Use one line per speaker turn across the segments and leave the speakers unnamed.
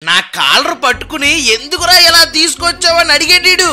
నా కాలర్ పట్టుకుని ఎందుకురా ఇలా తీసుకొచ్చావని అడిగేటీడు.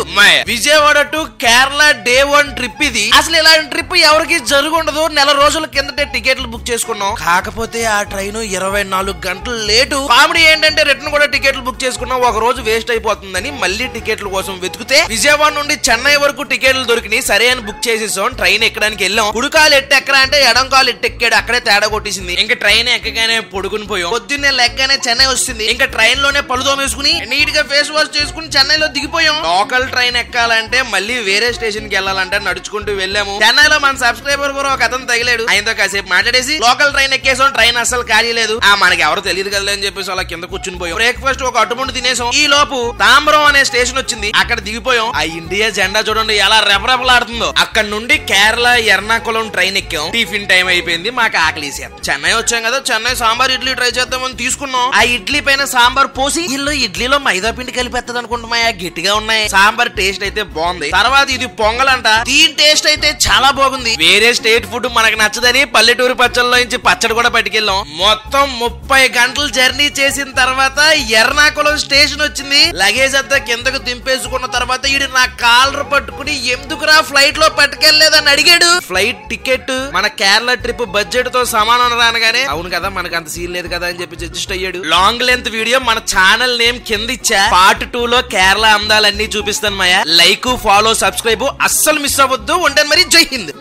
Vijayawada to Kerala day 1 trip ఇది. అసలు ఇలాంటి ట్రిప్ ఎవరికి జరుగుండదు. నెల రోజుల కిందటే టికెట్లు బుక్ చేసుకున్నాం. కాకపోతే ఆ ట్రైన్ 24 గంటలు లేటు. కామెడీ ఏంటంటే రిటర్న్ కూడా టికెట్లు బుక్ చేసుకున్నాం. ఒక రోజు వేస్ట్ అయిపోతుందని మళ్ళీ టికెట్ల కోసం వెతికితే విజయవాడ నుండి చెన్నై వరకు టికెట్లు దొరికినాయి. సరే అని బుక్ చేసేసాం. ట్రైన్ ఎక్కడానికి వెళ్ళాం. కుడికాలు ఎట్టెక్కరా అంటే ఎడం కాలు ఎట్టెక్కాడు. అక్కడే తేడా కొట్టేసింది. ఇంకా ట్రైన్ ఎక్కగానే పడుకుని పోయాం. పొద్దున్నే లెగ్గానే చెన్నై వస్తుంది. ఇంకా ట్రైన్ లోనే పలుదోమ వేసుకుని నీట్ గా ఫేస్ వాష్ చేసుకుని చెన్నైలో దిగిపోయాం. లోకల్ ట్రైన్ ఎక్కాలంటే మళ్ళీ వేరే స్టేషన్ కి వెళ్ళాలంటే నడుచుకుంటూ వెళ్ళాము. చెన్నైలో మన సబ్స్క్రైబర్ కూడా ఒక అతను తగిలాడు. ఆయనతో కాసేపు మాట్లాడేసి లోకల్ ట్రైన్ ఎక్కేసాం. ట్రైన్ అసలు ఖాళీ లేదు. మనకి ఎవరు తెలియదు కదా అని చెప్పేసి అలా కింద కూర్చుని పోయాం. బ్రేక్ఫాస్ట్ ఒక అటుముండు తినేసాం. ఈ లోపు తాంబరం అనే స్టేషన్ వచ్చింది. అక్కడ దిగిపోయాం. ఆ ఇండియా జెండా చూడండి ఎలా రెపరెపలాడుతుందో. అక్కడ నుండి కేరళ ఎర్నాకుళం ట్రైన్ ఎక్కాం. టిఫిన్ టైం అయిపోయింది. మాకు ఆకలిసేది. చెన్నై వచ్చాం కదా, చెన్నై సాంబార్ ఇడ్లీ ట్రై చేద్దామని తీసుకున్నాం. ఆ ఇడ్లీ పైన సాంబార్ పోసి ఇల్లు ఇడ్లీలో మైదా పిండి కలిపేస్తుంది అనుకుంటున్నాయా, గట్టిగా ఉన్నాయి. సాంబార్ టేస్ట్ అయితే బాగుంది. తర్వాత ఇది పొంగల్ అంట. దీని టేస్ట్ అయితే చాలా బాగుంది. వేరే స్టేట్ ఫుడ్ మనకు నచ్చదని పల్లెటూరు పచ్చళ్ళలో నుంచి పచ్చడి కూడా పట్టుకెళ్ళాం. మొత్తం 30 గంటలు జర్నీ చేసిన తర్వాత ఎర్నాకుళం స్టేషన్ వచ్చింది. లగేజ్ అంతా కిందకు దింపేసుకున్న తర్వాత ఈడు నా కాలర్ పట్టుకుని ఎందుకురా ఫ్లైట్ లో పట్టుకెళ్లేదని అడిగాడు. ఫ్లైట్ టికెట్ మన కేరళ ట్రిప్ బడ్జెట్ తో సమానం రానగానే అవును కదా మనకు అంత సీన్ లేదు కదా అని చెప్పి అడ్జస్ట్ అయ్యాడు. లాంగ్ లెంత్ వీడియో మన ఛానల్ నేమ్ కింద ఇచ్చా. పార్ట్ 2 లో కేరళ అందాలన్నీ చూపిస్తాను. లైక్, ఫాలో, సబ్స్క్రైబ్ అస్సలు మిస్ అవ్వద్దు. ఉంటాను మరి. జై హింద్.